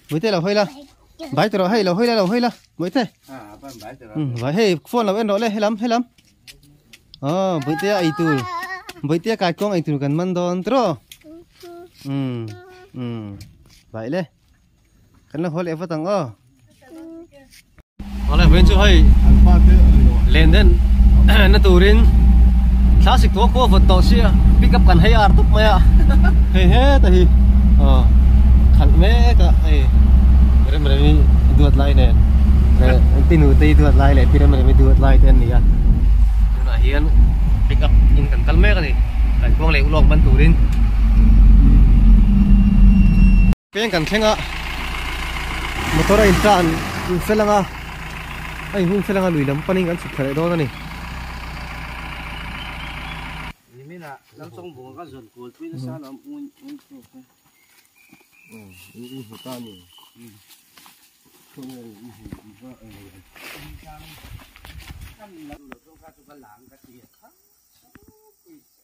với thế là hơi là bái từ đó hay là hơi là với thế với hay phone là bên đó lên hay lắm với thế ai tu với thế cái con ai tu cần man don tro vậy lên cái nó hơi lẹ phát tăng lại bên chỗ hay lên đến nó turin classic tua ko vật tàu xe pick up cần hay art maya he tahi khăn mẹ cả mình duat lại nè tinu tây duat lại lại mình duat lại tên này nó hiền pick up in cần kalme cái này cái con lệ ulog ban turin cái cần khen motor in tràn selanga ai hun selanga lui lam paning an suk khare do na ni làm xong bộ các dồn cột với nó sao làm un phụ ta nhỉ không là vợ ăn làm được không các bạn làm cái gì khác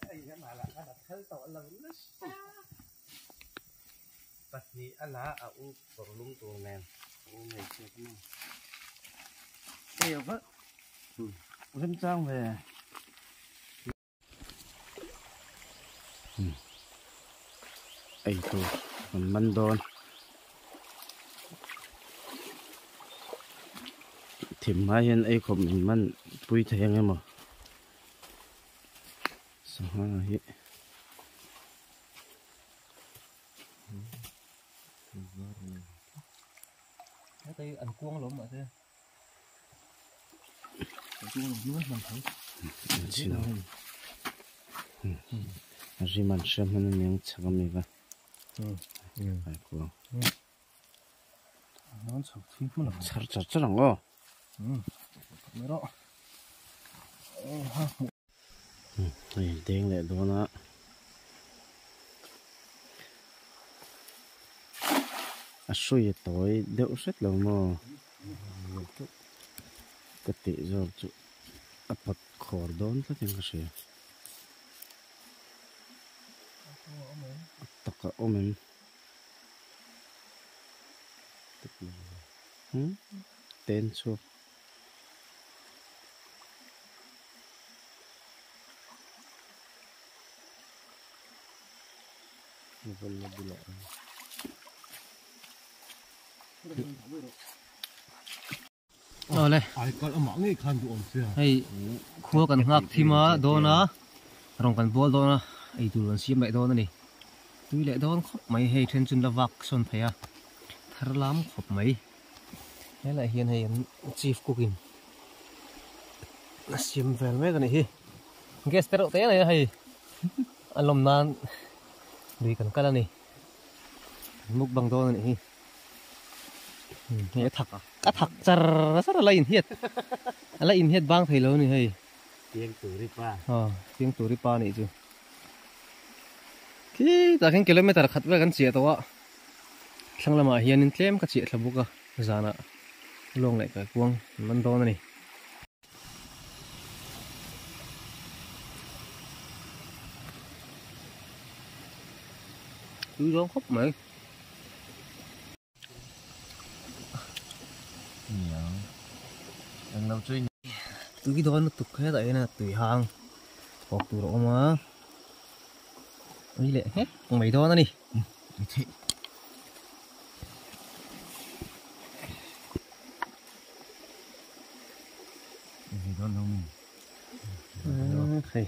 ấy cái mà là cái đặt hơi tội lớn đó cái gì ăn lá ở u còn lung tuồng nè u này chưa cái nào nhiều quá vẫn sang về ấy thôi còn măn đòn thìm mai hiện ấy không mình măn bùi thấy em mà sao hả vậy cái tay ăn cuông lắm mà thế cuông lắm nữa mình thấy xin lỗi rồi mình xem mình miếng chắc mình vậy phải cuông nó sụp phím mà chắc lắm ngô mới đó đen lại đó nó suy tối đỡ rất là mò cái tệ rồi chú bật khó đón cái tiếng cái gì tất cả ôm em tên số vẫn là bị lạ này hay khua cần ngạc thì mà đó na rong cần bol đó na ai tu lần xiêm lại đó nè tuy lại đó khóc mấy hay trên chân là vạc son thấy à thar lắm khóc mấy thế lại hiền hiền chief cooking là xiêm về mấy cái này hi guest pero thế này hay anh làm nan đi cần cái này múc bằng đó này hi thật à cá thật chả rất là lấy in hết bang thầy lâu này hay tiếng tủ ripa tiếng tủ ripa này chứ khi ta khen km khát về gần chia tao á sang làm hiền in thêm cái chia là buka zana long lại cái quăng mình đó này cứ đó khóc mày lâu chơi từ cái đó nó tục hết đấy nè từ hàng hoặc từ đó mà đi lẹ hết còn mấy đó nữa đi đó nông thầy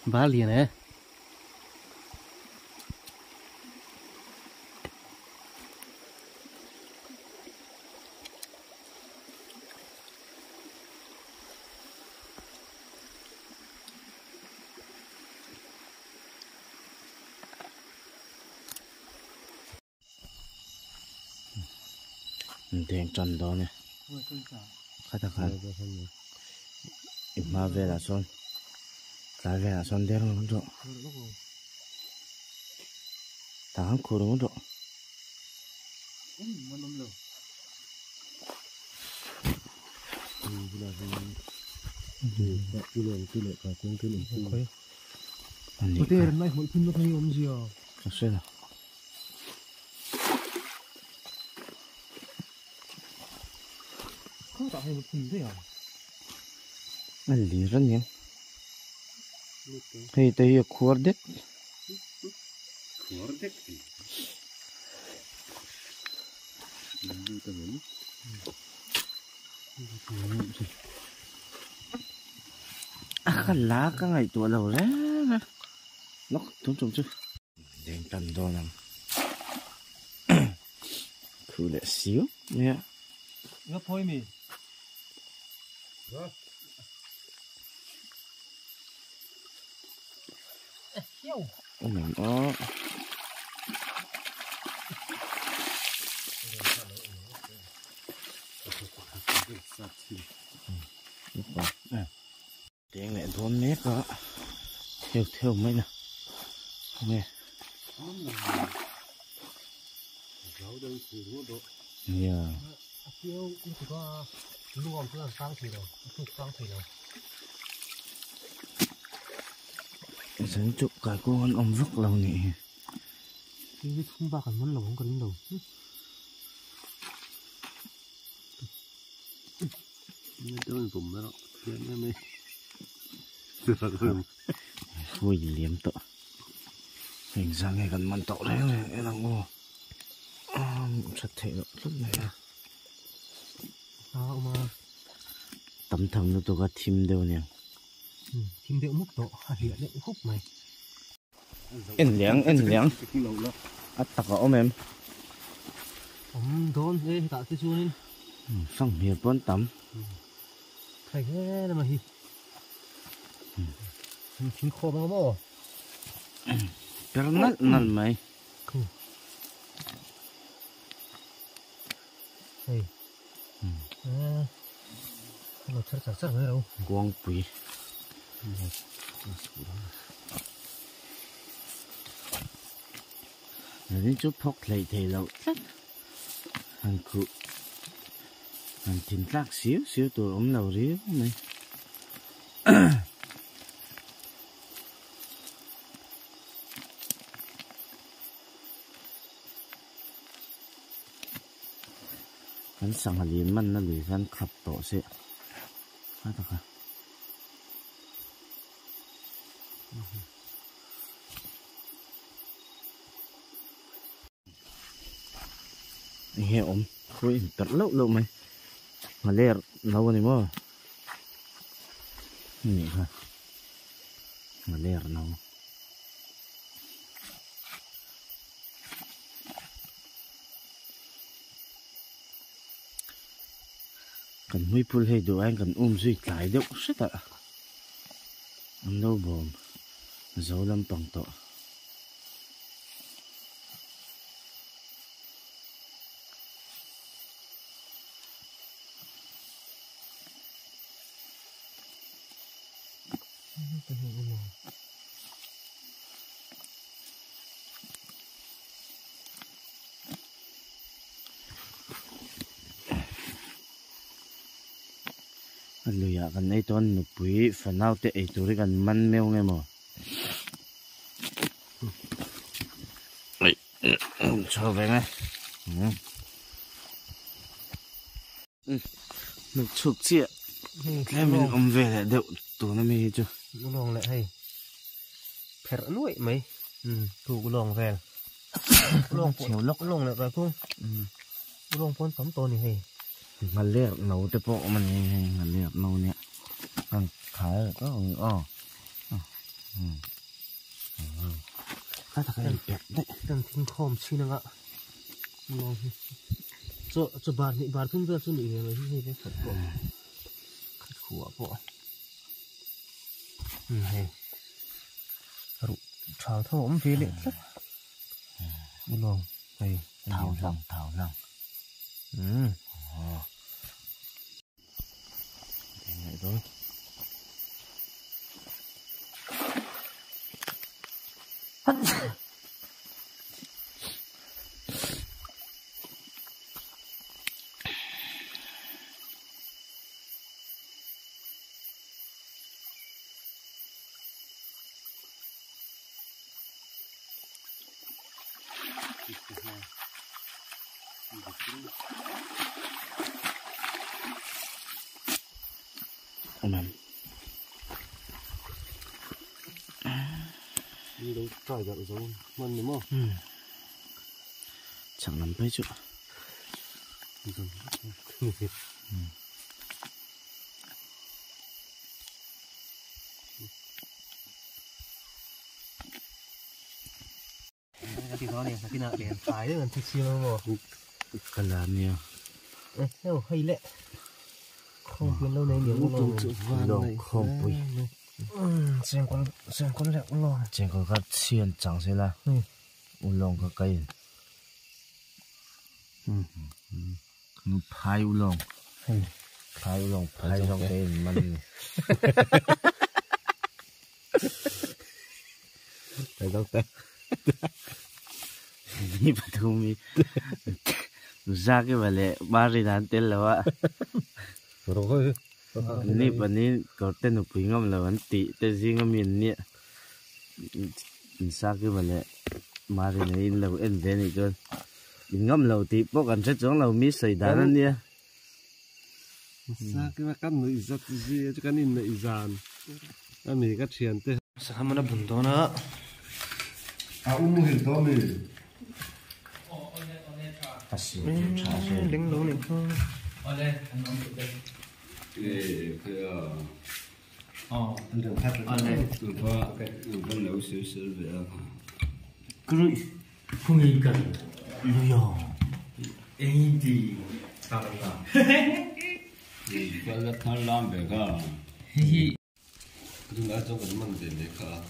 ba liền nè đèn tròn đó nè khai thác khai mà về là son cái về là son đen luôn rồi tháng cuối đúng rồi Có thể lần này mỗi phim nó thấy ông gì à? Thật sự là không tạo thành một phần thế à? Anh lý rất nhiều. Thì đây là khuất đấy. Khuất đấy. Đi tới đấy. Khăn lá các ngày tuổi đầu đấy. Nó trông trông chứ. Đèn cần đo nằm. Cứ để xíu nha. Gấp thôi mì. Rồi. Ôi mình có. Tiếng này thôn nét đó. Theo mấy nè. Nghe. Dạ. Tiêu chỉ có luồng cứ làm sang thì đâu, thuộc sang thì đâu. Dẫn chụp cái con ông vứt lâu nhỉ. Cái không bạc còn món lẩu không cần đâu. Tôi dùng đó, chuyện này vui liếm tội. Hình ra ngày gần mặn tội đấy này, em đang ngô. Thật thể lúc này. Sao mà tấm thầm nó tôi có thìm đều nè. thìm đều múc độ, hiện đấy khúc mày. En liang. Tắc ở em. Đón ê tạo cái chu lên. Xong hiệp bốn tấm. Thầy thế mà hi. Chín khô bao mò. Pero nát mày. Hey. Nó chắc rồi đâu. Quang quỷ. Đến chút phóc lại thì lâu. Anh cụ. Anh tìm tác xíu tôi ống đầu riết này. Hắn sang hạt liềnมันnó lì hắn khập tổ sẽ. Hả thật hả? Nghe ôm, khối tật lâu mày. Mà lẹ lâu này mà. Nhỉ hả? Mà lẹ lâu. Cần huy phul hay đồ anh cần duy cái đâu rất ạ. Anh đâu bồm. Dấu lâm bằng tội. Anh lùi ạ gần đây toàn nụ bụi phần nào tệ tụi gần măn mèo nghe mà. Cho về ngay. Nước chuột chị ạ. Cái mình về lại đậu tụi nó mê chưa? Nó lòng lại hay. Phẹt nuôi mấy. Thủ cái lòng về. Lòng chéo lóc lòng lại rồi không? Lòng con tóm to này hay. Mà lẹ nấu tới bộ mình mà lẹ nấu nè. Ăn khá là có khá thật là đẹp đấy. Đang thinh khom chi nữa ạ. Cho bạn không ra cho nị này mà cái phật bộ. Khát khổ bộ. Hay. Rủ trào thô ống về lệ rất. Một lòng. Hay. Thảo lòng. Thế này thôi. Mình đi đâu trải gạo giống mình đúng không? chẳng làm mấy chút. Cái đó này cái nào để thái nữa thì siêu mà. Cái làm nhiều. Theo hay lẹ. Không quên lâu nay nhiều lâu không bụi. Xem con lẹ cũng lo. Trên có cái xiên chẳng sẽ là. U long có cây. Phai u long. Phai u long, phai trong cái mình. Phải đâu ta. Ini patumi. Usah ke balik mari nanti lawa. Rồi. Ini pani kau tenu pingam lawan ti te singam ini. Usah ke balik mari nanti lawan ini kan. Pingam lawan ti pokok kan sejong lawan mis seidanan dia. Usah ke makan nu izat sih, itu kan ini izan. Kami kat sian teh. Sama na bunto na. Umu hilto mi. Đứng luôn này không? Nấu xíu xíu về. Cứ không nghĩ cần. Rồi. Anh đi. Tao là. Có là thằng làm về cả. Đừng ai cho cái mình để đấy cả.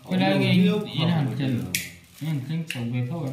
Cái này nghe yên hẳn chân, yên chân sống về thôi.